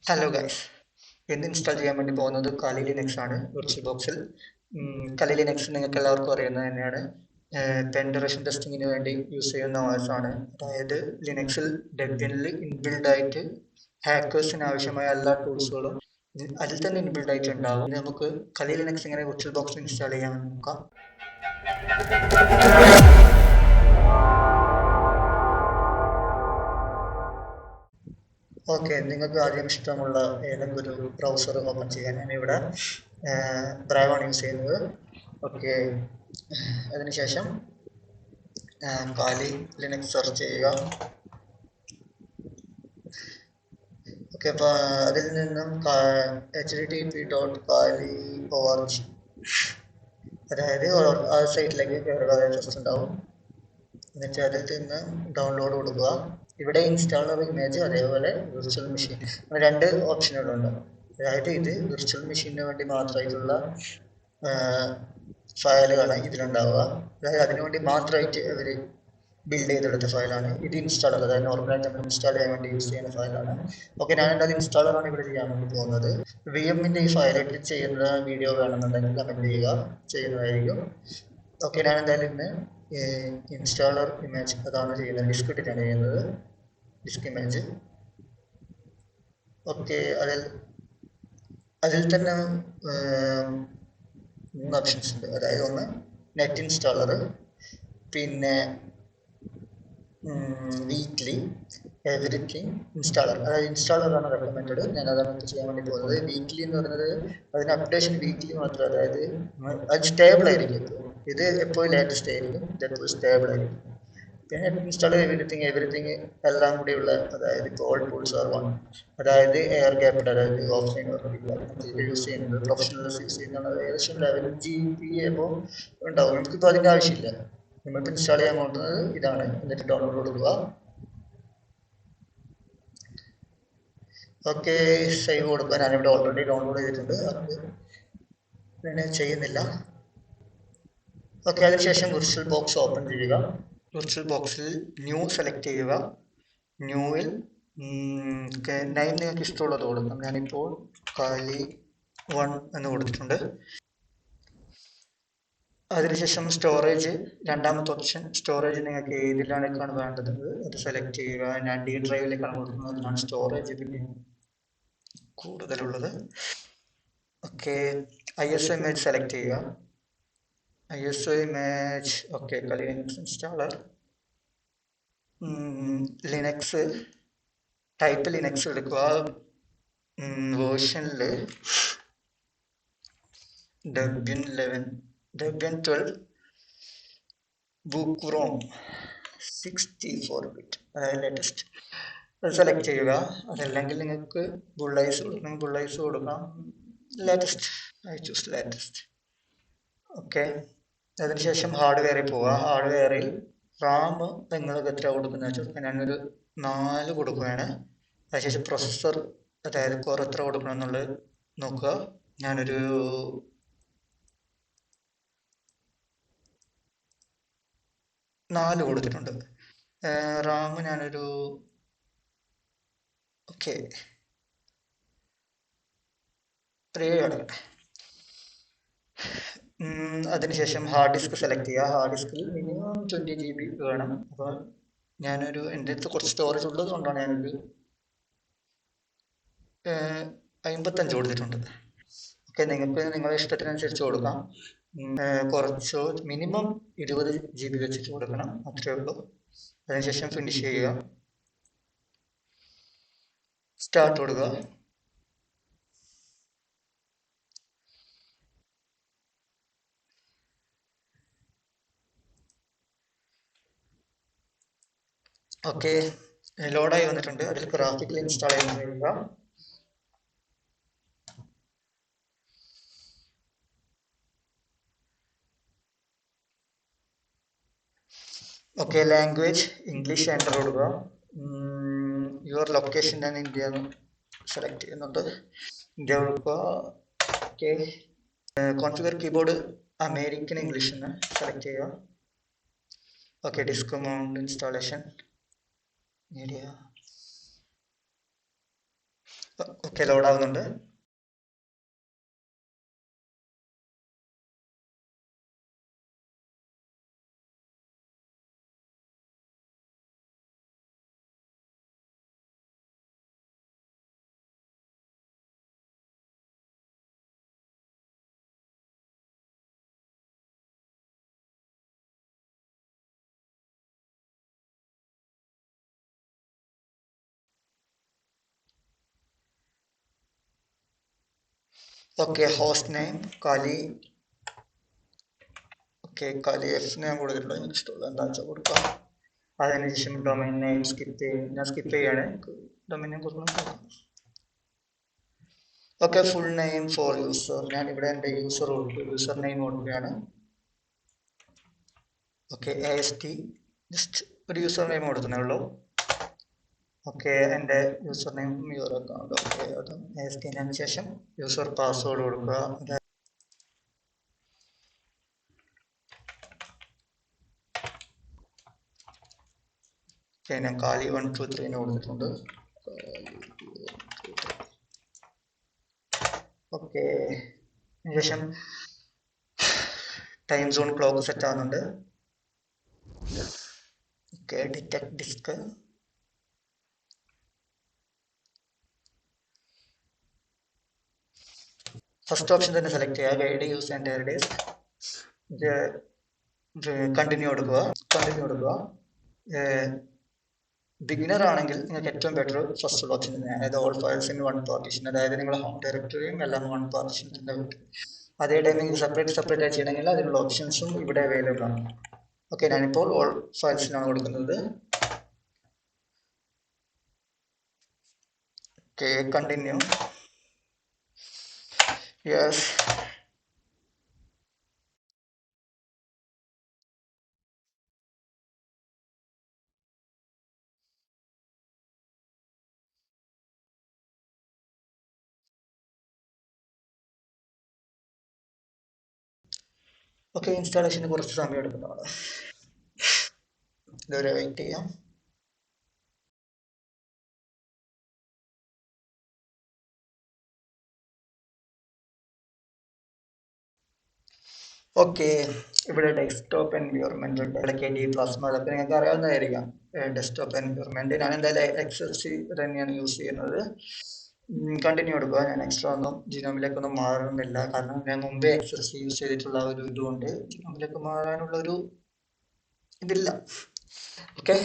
Hello guys, ഇന്ന് install ചെയ്യാൻ വേണ്ടി പോകുന്നത് kalilinux ആണ്. വിർച്വൽ ബോക്സിൽ kalilinux നിങ്ങൾക്ക് എല്ലാവർക്കും അറിയുന്നത് തന്നെയാണ്. പെൻഡറേഷൻ ടെസ്റ്റിങ്ങിന് വേണ്ടി യൂസ് ചെയ്യുന്ന OS ആണ്. അതായത് ലിനക്സിൽ ഡെബിയനിൽ ഇൻബിൽഡ് ആയിട്ട് ഹാക്കേഴ്സിന് ആവശ്യമായ എല്ലാ ടൂൾസുകളും അതിൽ തന്നെ ഇൻബിൽഡ് ആയിട്ട് ഉണ്ടാവും. നമുക്ക് kalilinux എങ്ങനെ വിർച്വൽ ബോക്സ് ഇൻസ്റ്റാൾ ചെയ്യാമെന്ന് നോക്കാം. ഓക്കെ, നിങ്ങൾക്ക് ആദ്യം ഇഷ്ടമുള്ള ഏതെങ്കിലും ഒരു ബ്രൗസർ ഓപ്പൺ ചെയ്യാൻ ഞാനിവിടെ ബ്രൗൺ യൂസ് ചെയ്യുന്നത്. ഓക്കെ, അതിനുശേഷം കാലി ലിനക്സ് സെർച്ച് ചെയ്യുക. ഓക്കെ, അപ്പോൾ അതിൽ നിന്നും http.kali.org, അതായത് ആ സൈറ്റിലേക്ക് കയറുക. ജസ്റ്റ് ഉണ്ടാവും. എന്നിട്ട് അതിൽ നിന്ന് ഡൗൺലോഡ് കൊടുക്കുക. ഇവിടെ ഇൻസ്റ്റാളർ ഇമേജ്, അതേപോലെ വിർച്വൽ മെഷീൻ, രണ്ട് ഓപ്ഷനുകളുണ്ട്. അതായത് ഇത് വിർച്വൽ മെഷീനു വേണ്ടി മാത്രമായിട്ടുള്ള ഫയലുകളാണ് ഇതിലുണ്ടാവുക. അതായത് അതിനുവേണ്ടി മാത്രമായിട്ട് അവർ ബിൽഡ് ചെയ്തെടുത്ത ഫയലാണ്. ഇത് ഇൻസ്റ്റാളർ, അതായത് നോർമലായിട്ട് നമ്മൾ ഇൻസ്റ്റാൾ ചെയ്യാൻ വേണ്ടി യൂസ് ചെയ്യുന്ന ഫയലാണ്. ഓക്കെ, ഞാൻ എന്തായാലും ഇൻസ്റ്റാളറാണ് ഇവിടെ ചെയ്യാൻ വേണ്ടി പോകുന്നത്. VMന്റെ ഈ ഫയൽ എഡിറ്റ് ചെയ്യുന്ന വീഡിയോ വേണമെന്നുണ്ടെങ്കിൽ കമന്റ് ചെയ്യുക, ചെയ്യുന്നതായിരിക്കും. ഓക്കെ, ഞാൻ എന്തായാലും ഇന്ന് ഇൻസ്റ്റാളർ ഇമേജ് അതാണ് ചെയ്യുന്നത്. ഡിസ്ക് ഇട്ടിട്ടാണ് ചെയ്യുന്നത്, ഡിസ്ക് ഇമേജ്. ഓക്കെ, അതിൽ തന്നെ 3 ഓപ്ഷൻസ് ഉണ്ട്. അതായത് ഒന്ന് നെറ്റ് ഇൻസ്റ്റാളർ, പിന്നെ വീക്ക്ലി, എവറിത്തിങ് ഇൻസ്റ്റാളർ. അതായത് ഇൻസ്റ്റാളറാണ് റെക്കമെൻഡഡ്. ഞാൻ അതാണ് ചെയ്യാൻ വേണ്ടി പോകുന്നത്. വീക്ക്ലി എന്ന് പറയുന്നത് അതിന് അപ്ഡേഷൻ വീക്ക്ലി മാത്രം, അതായത് അത് സ്റ്റേബിൾ ആയിരിക്കും. ഇത് എപ്പോഴും ലേറ്റസ്റ്റ് ആയിരിക്കും, ഇത് എപ്പോഴും സ്റ്റേബിൾ ആയിരിക്കും. പിന്നെ ഇൻസ്റ്റാൾ എവറിത്തിങ് എല്ലാം കൂടിയുള്ള, അതായത് ഇപ്പോൾ ഓൾ ടൂൾസ് ആർ വൺ, അതായത് എയർ ഗ്യാപ്ഡ്, അതായത് ഓഫ്ലൈൻ യൂസ് ചെയ്യുന്നത്, പ്രൊഫഷണൽസ് യൂസ് ചെയ്യുന്നത്. ഏകദേശം 11 GB എബോവ് ഉണ്ടാവും. നമുക്കിപ്പോൾ അതിൻ്റെ ആവശ്യമില്ല. നമ്മൾക്ക് ഇൻസ്റ്റാൾ ചെയ്യാൻ പോകുന്നത് ഇതാണ്. എന്നിട്ട് ഡൗൺലോഡ് കൊടുക്കുക. ഓക്കെ, സേവ് കൊടുക്കുക. ഞാനിവിടെ ഓൾറെഡി ഡൗൺലോഡ് ചെയ്തിട്ടുണ്ട്, അത് ഞാൻ ചെയ്യുന്നില്ല. ഓക്കെ, അതിനുശേഷം വിർച്വൽ ബോക്സ് ഓപ്പൺ ചെയ്യുക. വിർച്വൽ ബോക്സിൽ ന്യൂ സെലക്ട് ചെയ്യുക. ന്യൂവിൽ നെയിം നിങ്ങൾക്ക് ഇഷ്ടമുള്ളത് കൊടുക്കാം. ഞാനിപ്പോൾ kali1 എന്ന് കൊടുത്തിട്ടുണ്ട്. അതിനുശേഷം സ്റ്റോറേജ്, രണ്ടാമത്തെ ഓപ്ഷൻ സ്റ്റോറേജ് നിങ്ങൾക്ക് ഏതിലേക്കാണ് വേണ്ടത് അത് സെലക്ട് ചെയ്യുക. ഞാൻ D ഡ്രൈവിലേക്കാണ് കൊടുക്കുന്നത്, അതിനാണ് സ്റ്റോറേജ് പിന്നെ കൂടുതലുള്ളത്. ഓക്കെ, ISO ഇമേജ് സെലക്ട് ചെയ്യുക. ISO image, okay, kalilinux installer, Linux, type Linux എടുക്കുക. വേർഷനിൽ ഡെബിയൻ 11, ഡെബിയൻ 12, ബുക്ക്റോം 64 ബിറ്റ്, അതായത് ലേറ്റസ്റ്റ്. അത് സെലക്ട് ചെയ്യുക. അതല്ലെങ്കിൽ നിങ്ങൾക്ക് ബുള്ളൈസ് കൊടുക്കണമെങ്കിൽ ബുള്ളൈസ് കൊടുക്കാം. Latest, I choose latest. Okay, അതിനുശേഷം ഹാർഡ്വെയറിൽ പോവുക. ഹാർഡ്വെയറിൽ റാം നിങ്ങൾക്ക് എത്ര കൊടുക്കുന്ന വെച്ചാൽ ഞാനൊരു 4 കൊടുക്കുകയാണ്. അതിനുശേഷം പ്രൊസസ്സർ, അതായത് കോർ എത്ര കൊടുക്കണം എന്നുള്ളത് നോക്കുക. ഞാനൊരു 4 കൊടുത്തിട്ടുണ്ട്. റാം ഞാനൊരു ഓക്കെ 3 കൊടുക്കട്ടെ. അതിനുശേഷം ഹാർഡ് ഡിസ്ക് സെലക്ട് ചെയ്യുക. ഹാർഡ് ഡിസ്കിൽ മിനിമം 20 GB വേണം. അപ്പോൾ ഞാനൊരു, എൻ്റെ അടുത്ത് കുറച്ച് സ്റ്റോറേജ് ഉള്ളത് കൊണ്ടാണ് ഞാനൊരു 55 കൊടുത്തിട്ടുണ്ട്. ഓക്കെ, നിങ്ങൾക്ക് നിങ്ങളുടെ ഇഷ്ടത്തിനനുസരിച്ച് കൊടുക്കാം. കുറച്ചോ മിനിമം 20 GB വെച്ചിട്ട് കൊടുക്കണം, അത്രയേ ഉള്ളൂ. അതിനുശേഷം ഫിനിഷ് ചെയ്യുക. സ്റ്റാർട്ട് കൊടുക്കുക. ഓക്കെ, ലോഡായി വന്നിട്ടുണ്ട്. അതിൽ ഗ്രാഫിക്കൽ ഇൻസ്റ്റാൾ ചെയ്യുക. ഓക്കെ, ലാംഗ്വേജ് ഇംഗ്ലീഷ് എൻ്റർ കൊടുക്കുക. യുവർ ലൊക്കേഷൻ ഞാൻ ഇന്ത്യ സെലക്ട് ചെയ്യുന്നുണ്ട്, ഇന്ത്യ കൊടുക്കുക. Okay, configure keyboard American English എന്ന് സെലക്ട് ചെയ്യുക. Okay, disk mount installation media. Okay, load ആവുന്നുണ്ട്. Okay, host name Kali. Okay, Kali F ഞാൻ കൊടുത്തിട്ടുള്ള ഇഷ്ടമുള്ള എന്താ വെച്ചാൽ കൊടുക്കാം. അതിനുശേഷം ഡൊമൈൻ നെയിം ഞാൻ സ്കിപ്പ് ചെയ്യാണ്. ഡൊമൈൻ നെയിം കൊടുക്കണം. Okay, full name for user. ഞാൻ ഇവിടെ എൻ്റെ യൂസർ നെയിം കൊടുക്കുകയാണ്. ഓക്കെ, AST ജസ്റ്റ് ഒരു യൂസർ നെയിം കൊടുക്കുന്നേ ഉള്ളൂ. ഓക്കെ, എൻ്റെ user name your account. Okay, അത് AST ശേഷം യൂസർ പാസ്വേഡ് കൊടുക്കുക. ഞാൻ കാലി 123 കൊടുത്തിട്ടുണ്ട്. ഓക്കെ, ശേഷം ടൈം സോൺ ക്ലോക്ക് സെറ്റ് ആവുന്നുണ്ട്. Okay, detect disk. First option തന്നെ സെലക്ട് ചെയ്യുക, guide use and days. Continue കൊടുക്കുക. ബിഗിനർ ആണെങ്കിൽ നിങ്ങൾക്ക് ഏറ്റവും ബെറ്റർ ഫസ്റ്റ് ഓപ്ഷൻ തന്നെ, അതായത് all files in one partition. അതായത് നിങ്ങൾ ഹോം ഡയറക്ടറിയും എല്ലാം വൺ പാർട്ടീഷൻ തന്നെ കിട്ടും. അതേ ടൈം നിങ്ങൾ സെപ്പറേറ്റ് ആയി ചെയ്യണമെങ്കിൽ അതിനുള്ള ഓപ്ഷൻസും ഇവിടെ അവൈലബിൾ ആണ്. ഓക്കെ, ഞാനിപ്പോൾ ഓൾ ഫയൽസിനാണ് കൊടുക്കുന്നത്. Okay, continue. യെസ്. ഓക്കെ, ഇൻസ്റ്റാളേഷന് കുറച്ച് സമയം എടുക്കുന്നതാണ്. ഇതുവരെ വെയിറ്റ് ചെയ്യാം. ഓക്കെ, ഇവിടെ ഡെസ്ക്ടോപ്പ് എൻവയോൺമെന്റ് ഉണ്ട്. ഇവിടെ KDE പ്ലാസ്മ, അതൊക്കെ നിങ്ങൾക്ക് അറിയാവുന്നതായിരിക്കാം. ഡെസ്ക്ടോപ്പ് എൻവയോൺമെന്റ് ഞാൻ എന്തായാലും XFC തന്നെയാണ് യൂസ് ചെയ്യുന്നത്. കണ്ടിന്യൂ കൊടുക്കുക. ഞാൻ എക്സ്ട്രാ ഒന്നും ജിനോമിലേക്കൊന്നും മാറുന്നില്ല, കാരണം ഞാൻ മുമ്പേ XFC യൂസ് ചെയ്തിട്ടുള്ള ഒരു ഇതുകൊണ്ട് ജിനോമിലേക്ക് മാറാനുള്ള ഒരു ഇതില്ല. ഓക്കെ,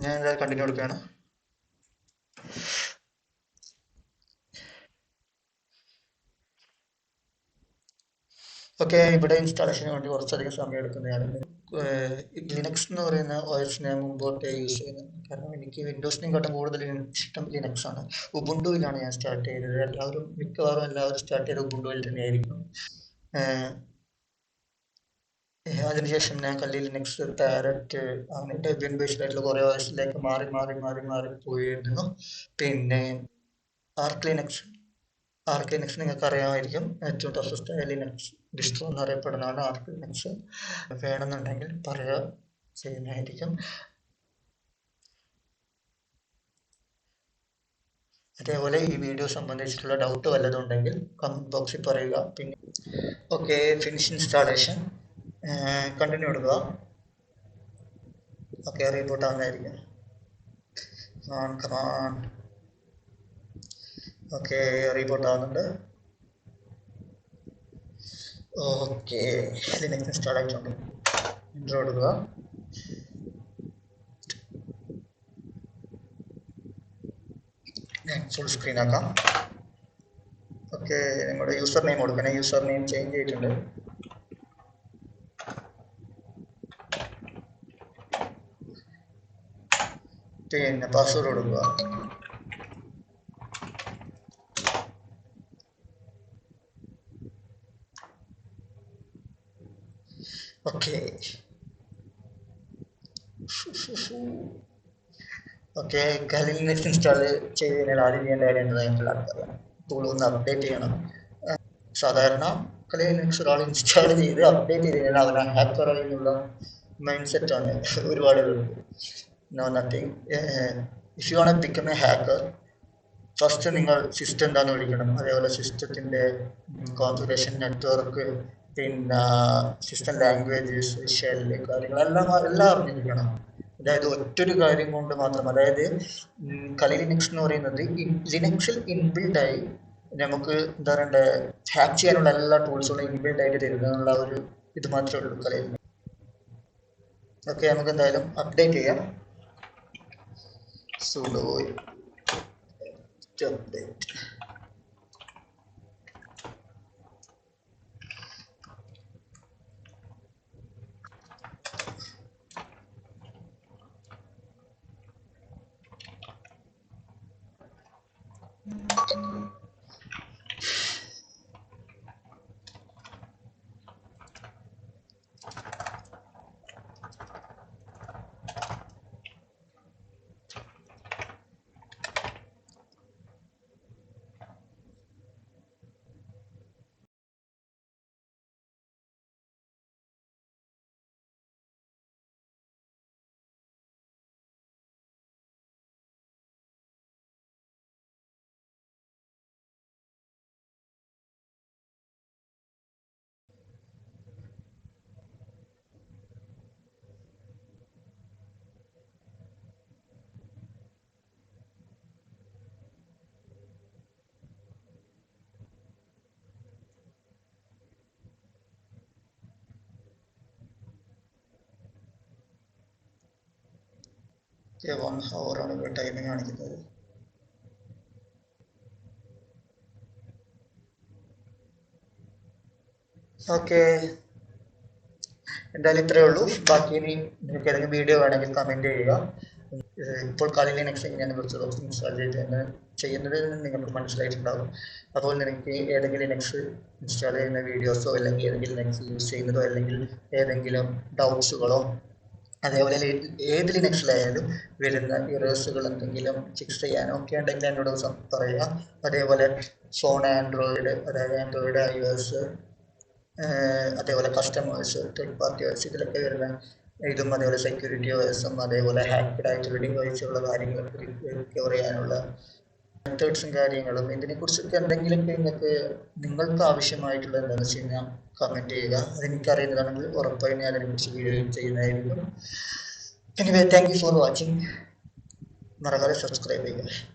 ഞാൻ എന്തായാലും കണ്ടിന്യൂ കൊടുക്കുകയാണ്. ഓക്കെ, ഇവിടെ ഇൻസ്റ്റാളേഷന് വേണ്ടി കുറച്ചധികം സമയം എടുക്കുന്നതാണ്. ലിനക്സ് എന്ന് പറയുന്ന OS ഞാൻ മുമ്പോട്ട് യൂസ് ചെയ്യുന്നത്, കാരണം എനിക്ക് വിൻഡോസിനെക്കാട്ടും കൂടുതൽ ഇഷ്ടം ലിനക്സ് ആണ്. ഉബുണ്ടുവിലാണ് ഞാൻ സ്റ്റാർട്ട് ചെയ്തത്. മിക്കവാറും എല്ലാവരും സ്റ്റാർട്ട് ചെയ്തത് ഉബുണ്ടുവിൽ തന്നെയായിരിക്കും. അതിനുശേഷം ഞാൻ കലിലിനക്സ്, പാരറ്റ്, അങ്ങനെ ഡെബിയൻ ബേസ്ഡ് ആയിട്ടുള്ള കുറേ OSലേക്ക് മാറി പോയിരുന്നു. പിന്നെ ആർക്ക് ലിനക്സ് നിങ്ങൾക്ക് അറിയാമായിരിക്കും. ഏറ്റവും ടഫസ്റ്റ് ലിനക്സ് ഡിസ്ട്രോ എന്നറിയപ്പെടുന്നതാണ് ആർക്ക് ലിനക്സ്. വേണമെന്നുണ്ടെങ്കിൽ പറയുക, ചെയ്യുന്നതായിരിക്കും. അതേപോലെ ഈ വീഡിയോ സംബന്ധിച്ചിട്ടുള്ള ഡൗട്ട് വല്ലതും ഉണ്ടെങ്കിൽ കമന്റ് ബോക്സിൽ പറയുക. പിന്നെ ഓക്കെ, ഫിനിഷ് ഇൻസ്റ്റാളേഷൻ. കണ്ടിന്യൂ കൊടുക്കുക. ഓക്കെ, റീബൂട്ട് ആവുന്നതായിരിക്കും. കമാൺ. ഓക്കെ, റീബൂട്ട് ആവുന്നുണ്ട്. ഓക്കെ, ലിനക്സ് ഇൻസ്റ്റാൾ ആയിട്ടുണ്ട്. ഇൻട്രോ കൊടുക്കുക. ഫുൾ സ്ക്രീൻ ആക്കാം. ഓക്കെ, നിങ്ങളുടെ യൂസർ നെയിം കൊടുക്കണേ. യൂസർ നെയിം ചേഞ്ച് ചെയ്തിട്ടുണ്ട്. പിന്നെ പാസ്വേഡ് കൊടുക്കുക. ഓക്കെ, ഓക്കെ, കലിലിനക്സ് ഇൻസ്റ്റാൾ ചെയ്ത് കഴിഞ്ഞാൽ ആദ്യം ചെയ്യേണ്ട കാര്യം എന്താണെന്ന് ആൾക്കറിയാം. ടൂൾ ഒന്ന് അപ്ഡേറ്റ് ചെയ്യണം. സാധാരണ കലിലിനക്സ് ഒരാൾ ഇൻസ്റ്റാൾ ചെയ്ത് അപ്ഡേറ്റ് ചെയ്ത് കഴിഞ്ഞാൽ അവൻ ഹാക്കർ എന്നുള്ള മൈൻഡ് സെറ്റ് ആണ് ഒരുപാട് പേർക്ക്. No nothing. If you want to become a hacker, first നിങ്ങൾ സിസ്റ്റം എന്താണെന്ന് വിളിക്കണം. അതേപോലെ സിസ്റ്റത്തിൻ്റെ കോൺഫിഗറേഷൻ, നെറ്റ്വർക്ക്, പിന്നെ സിസ്റ്റം ലാംഗ്വേജസ്, ഷെല്ല് കാര്യങ്ങളെല്ലാം എല്ലാം അറിഞ്ഞിരിക്കണം. അതായത് ഒറ്റൊരു കാര്യം കൊണ്ട് മാത്രം, അതായത് കലിലിനക്സ് എന്ന് പറയുന്നത് ലിനക്സിൽ ഇൻബിൽഡായി നമുക്ക് എന്താ പറയണ്ടേ, ഹാക്ക് ചെയ്യാനുള്ള എല്ലാ ടൂൾസുകളും ഇൻബിൽഡ് ആയിട്ട് തരുന്നുള്ള ഒരു ഇത് മാത്രമേ ഉള്ളൂ കലയിൽ. ഓക്കെ, നമുക്ക് എന്തായാലും അപ്ഡേറ്റ് ചെയ്യാം. Sudo update. ഓക്കെ, 1 hour ആണ് ഇവിടെ ടൈമിംഗ് കാണിക്കുന്നത്. ഓക്കെ, എന്തായാലും ഇത്രയേ ഉള്ളൂ. ബാക്കി ഇനി നിങ്ങൾക്ക് ഏതെങ്കിലും വീഡിയോ വേണമെങ്കിൽ കമൻറ്റ് ചെയ്യുക. ഇപ്പോൾ കലിലിനക്സ് എങ്ങനെയാണ് വിർച്വൽബോക്സ് ഇൻസ്റ്റാൾ ചെയ്യുന്നത് എന്ന് നിങ്ങൾക്ക് മനസ്സിലായിട്ടുണ്ടാകും. അപ്പോൾ നിങ്ങൾക്ക് ഏതെങ്കിലും ലിനക്സ് ഇൻസ്റ്റാൾ ചെയ്യുന്ന വീഡിയോസോ അല്ലെങ്കിൽ ഏതെങ്കിലും ലിനക്സ് യൂസ് ചെയ്യുന്നതോ അല്ലെങ്കിൽ ഏതെങ്കിലും ഡൗട്ട്സുകളോ അതേപോലെ ഏത് ലിനക്സിലായാലും വരുന്ന ഇറേഴ്സുകൾ എന്തെങ്കിലും ഫിക്സ് ചെയ്യാനോ ഒക്കെ ഉണ്ടെങ്കിൽ എന്നോട് പറയുക. അതേപോലെ ഫോൺ ആൻഡ്രോയിഡ്, അതായത് ആൻഡ്രോയിഡ്, iOS, അതേപോലെ കസ്റ്റമേഴ്സ്, തേർഡ് പാർട്ടി OS, ഇതിലൊക്കെ വരുന്ന ഇതും അതേപോലെ സെക്യൂരിറ്റി OSും അതേപോലെ ഹാക്ക്ഡ് ആയിട്ടുള്ള ഡിവൈസുള്ള കാര്യങ്ങളൊക്കെ റിക്കവർ ചെയ്യാനുള്ള മെത്തേഡ്സും കാര്യങ്ങളും ഇതിനെക്കുറിച്ചൊക്കെ എന്തെങ്കിലുമൊക്കെ നിങ്ങൾക്ക് ആവശ്യമായിട്ടുള്ള എന്താണെന്ന് വെച്ച് കഴിഞ്ഞാൽ കമൻറ്റ് ചെയ്യുക. അതെനിക്കറിയുന്നതാണെങ്കിൽ ഉറപ്പായും ഞാൻ അതിനെക്കുറിച്ച് വീഡിയോ ചെയ്യുന്നതായിരിക്കും. Anyway, thank you for watching. മറക്കാതെ സബ്സ്ക്രൈബ് ചെയ്യുക.